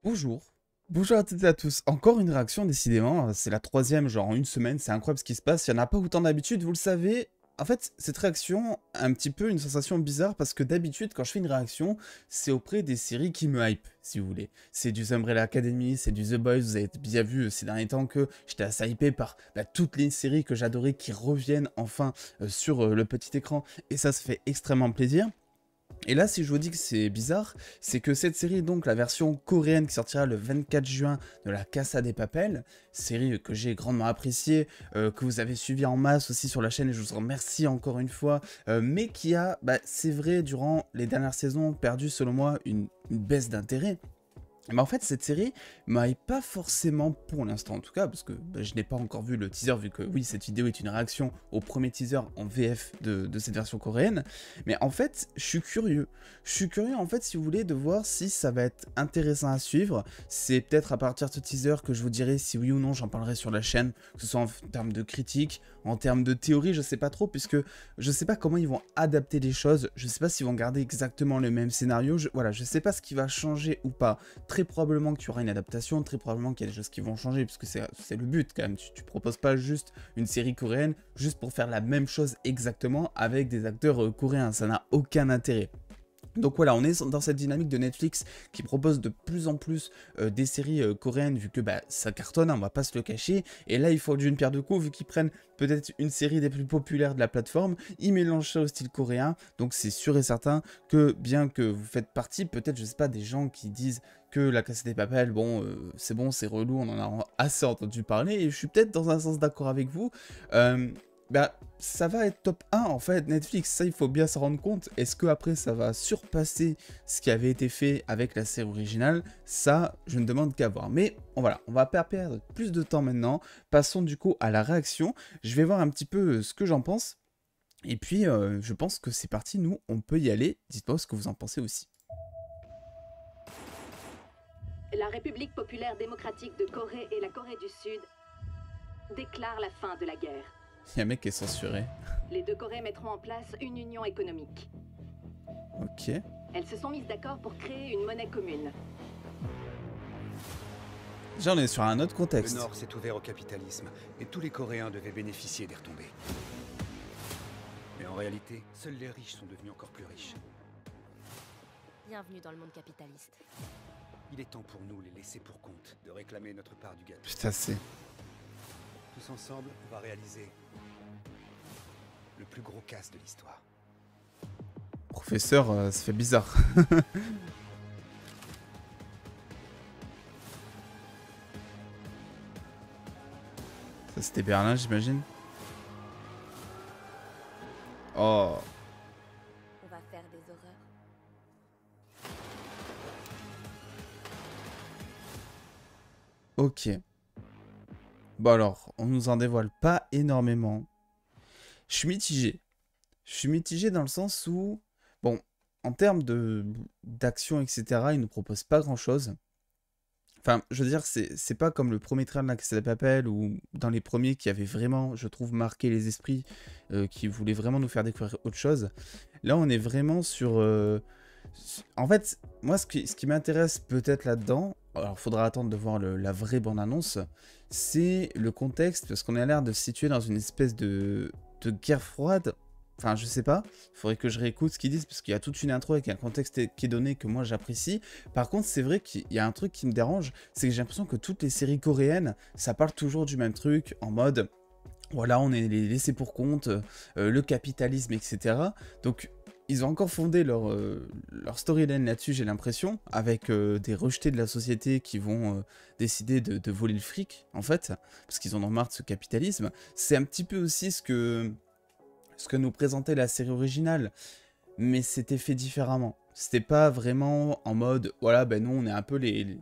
Bonjour. Bonjour à toutes et à tous. Encore une réaction, décidément. C'est la troisième, genre en une semaine. C'est incroyable ce qui se passe. Il n'y en a pas autant d'habitude, vous le savez. En fait, cette réaction a un petit peu une sensation bizarre parce que d'habitude, quand je fais une réaction, c'est auprès des séries qui me hype, si vous voulez. C'est du The Umbrella Academy, c'est du The Boys. Vous avez bien vu ces derniers temps que j'étais assez hypé par toutes les séries que j'adorais qui reviennent enfin sur le petit écran. Et ça se fait extrêmement plaisir. Et là, si je vous dis que c'est bizarre, c'est que cette série, donc la version coréenne qui sortira le 24 juin de La Casa de Papel, série que j'ai grandement appréciée, que vous avez suivi en masse aussi sur la chaîne et je vous en remercie encore une fois, mais qui a, c'est vrai, durant les dernières saisons, perdu selon moi une baisse d'intérêt. Mais en fait, cette série m'aille pas forcément pour l'instant en tout cas, parce que je n'ai pas encore vu le teaser, vu que oui, cette vidéo est une réaction au premier teaser en VF de cette version coréenne. Mais en fait, je suis curieux. Je suis curieux en fait, si vous voulez, de voir si ça va être intéressant à suivre. C'est peut-être à partir de ce teaser que je vous dirai si oui ou non j'en parlerai sur la chaîne, que ce soit en termes de critique, en termes de théorie, je sais pas trop, puisque je sais pas comment ils vont adapter les choses, je sais pas s'ils vont garder exactement le même scénario, voilà, je sais pas ce qui va changer ou pas. Très probablement qu'il y aura une adaptation, très probablement qu'il y a des choses qui vont changer, puisque c'est le but quand même. Tu proposes pas juste une série coréenne juste pour faire la même chose exactement avec des acteurs coréens, ça n'a aucun intérêt. Donc voilà, on est dans cette dynamique de Netflix qui propose de plus en plus des séries coréennes, vu que ça cartonne, hein, on va pas se le cacher. Et là, il faut d'une pierre deux coups, vu qu'ils prennent peut-être une série des plus populaires de la plateforme, ils mélangent ça au style coréen. Donc c'est sûr et certain que bien que vous faites partie, peut-être, je sais pas, des gens qui disent que La Casa de Papel, bon, c'est relou, on en a assez entendu parler. Et je suis peut-être dans un sens d'accord avec vous. Ça va être top 1 en fait, Netflix, ça il faut bien s'en rendre compte. Est-ce que après ça va surpasser ce qui avait été fait avec la série originale? Ça, je ne demande qu'à voir. Mais voilà, on va pas perdre plus de temps maintenant. Passons du coup à la réaction. Je vais voir un petit peu ce que j'en pense. Et puis, je pense que c'est parti, nous, on peut y aller. Dites-moi ce que vous en pensez aussi. La République populaire démocratique de Corée et la Corée du Sud déclarent la fin de la guerre. Il y a un mec qui est censuré. Les deux Corées mettront en place une union économique. Ok. Elles se sont mises d'accord pour créer une monnaie commune. Déjà, on est sur un autre contexte. Le Nord s'est ouvert au capitalisme et tous les Coréens devaient bénéficier des retombées. Mais en réalité, seuls les riches sont devenus encore plus riches. Bienvenue dans le monde capitaliste. Il est temps pour nous, les laissés pour compte, de réclamer notre part du gâteau. Putain, c'est... Tous ensemble, on va réaliser le plus gros casse de l'histoire. Professeur, ça fait bizarre. Ça, c'était Berlin, j'imagine. Oh. On va faire des horreurs. Ok. Bon alors, on nous en dévoile pas énormément. Je suis mitigé. Je suis mitigé dans le sens où, bon, en termes d'action, etc., ils nous proposent pas grand-chose. Enfin, je veux dire, c'est pas comme le premier trailer de La Casa de Papel ou dans les premiers qui avaient vraiment, je trouve, marqué les esprits, qui voulaient vraiment nous faire découvrir autre chose. Là, on est vraiment sur... En fait, moi, ce qui m'intéresse peut-être là-dedans, alors faudra attendre de voir la vraie bande-annonce, c'est le contexte, parce qu'on a l'air de se situer dans une espèce de guerre froide. Enfin, je sais pas, il faudrait que je réécoute ce qu'ils disent, parce qu'il y a toute une intro avec un contexte qui est donné que moi j'apprécie. Par contre, c'est vrai qu'il y a un truc qui me dérange, c'est que j'ai l'impression que toutes les séries coréennes, ça parle toujours du même truc, en mode, voilà, on est les laissés pour compte, le capitalisme, etc. Donc, ils ont encore fondé leur storyline là-dessus, j'ai l'impression, avec des rejetés de la société qui vont décider de voler le fric, en fait, parce qu'ils en ont marre de ce capitalisme. C'est un petit peu aussi ce que nous présentait la série originale, mais c'était fait différemment. C'était pas vraiment en mode, voilà, ben nous on est un peu les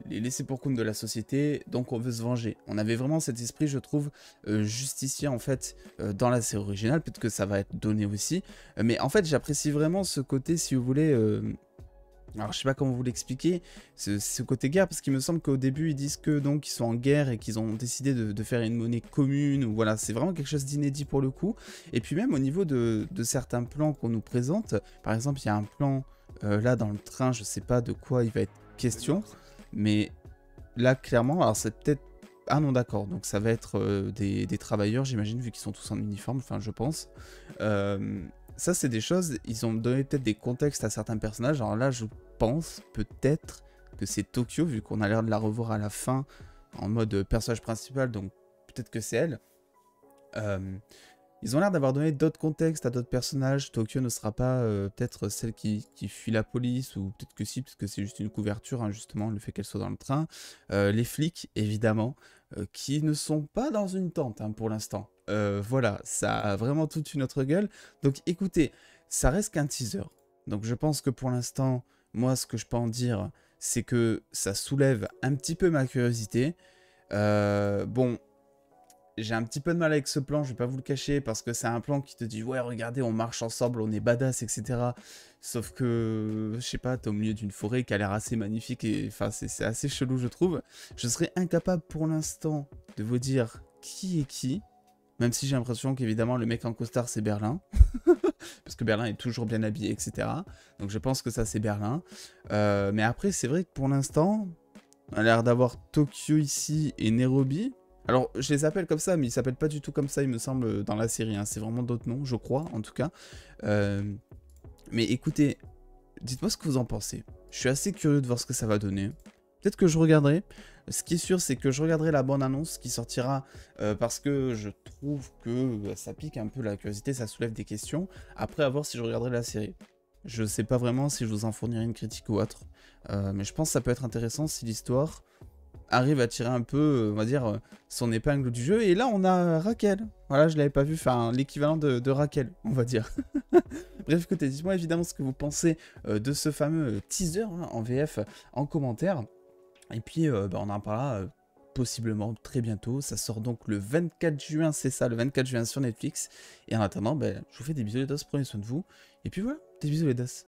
laissés pour compte de la société, donc on veut se venger. On avait vraiment cet esprit, je trouve, justicier en fait, dans la série originale, peut-être que ça va être donné aussi, mais en fait j'apprécie vraiment ce côté, si vous voulez... Alors je sais pas comment vous l'expliquer, ce côté guerre, parce qu'il me semble qu'au début ils disent que donc ils sont en guerre et qu'ils ont décidé de faire une monnaie commune, ou voilà, c'est vraiment quelque chose d'inédit pour le coup. Et puis même au niveau de certains plans qu'on nous présente, par exemple il y a un plan là dans le train, je sais pas de quoi il va être question, Mais là, clairement, alors c'est peut-être... Ah non, d'accord, donc ça va être des travailleurs, j'imagine, vu qu'ils sont tous en uniforme, enfin, je pense. Ça, c'est des choses, ils ont donné peut-être des contextes à certains personnages. Alors là, je pense peut-être que c'est Tokyo, vu qu'on a l'air de la revoir à la fin, en mode personnage principal, donc peut-être que c'est elle. Ils ont l'air d'avoir donné d'autres contextes à d'autres personnages. Tokyo ne sera pas peut-être celle qui fuit la police, ou peut-être que si, parce que c'est juste une couverture, hein, justement, le fait qu'elle soit dans le train. Les flics, évidemment, qui ne sont pas dans une tente, hein, pour l'instant. Voilà, ça a vraiment toute une autre gueule. Donc écoutez, ça reste qu'un teaser. Donc je pense que pour l'instant, moi, ce que je peux en dire, c'est que ça soulève un petit peu ma curiosité. Bon... J'ai un petit peu de mal avec ce plan, je vais pas vous le cacher, parce que c'est un plan qui te dit « Ouais, regardez, on marche ensemble, on est badass, etc. » Sauf que, je sais pas, t'es au milieu d'une forêt qui a l'air assez magnifique, et enfin, c'est assez chelou, je trouve. Je serais incapable pour l'instant de vous dire qui est qui, même si j'ai l'impression qu'évidemment, le mec en costard, c'est Berlin. Parce que Berlin est toujours bien habillé, etc. Donc je pense que ça, c'est Berlin. Mais après, c'est vrai que pour l'instant, on a l'air d'avoir Tokyo ici et Nairobi. Alors, je les appelle comme ça, mais ils s'appellent pas du tout comme ça, il me semble, dans la série. Hein. C'est vraiment d'autres noms, je crois, en tout cas. Mais écoutez, dites-moi ce que vous en pensez. Je suis assez curieux de voir ce que ça va donner. Peut-être que je regarderai. Ce qui est sûr, c'est que je regarderai la bande-annonce qui sortira parce que je trouve que ça pique un peu la curiosité, ça soulève des questions. Après, à voir si je regarderai la série. Je sais pas vraiment si je vous en fournirai une critique ou autre. Mais je pense que ça peut être intéressant si l'histoire arrive à tirer un peu, on va dire, son épingle du jeu. Et là, on a Raquel. Voilà, je l'avais pas vu, enfin, l'équivalent de Raquel, on va dire. Bref, écoutez, dites-moi évidemment ce que vous pensez de ce fameux teaser hein, en VF en commentaire. Et puis, on en parlera possiblement très bientôt. Ça sort donc le 24 juin, c'est ça, le 24 juin sur Netflix. Et en attendant, je vous fais des bisous les dos, prenez soin de vous. Et puis voilà, des bisous les dos.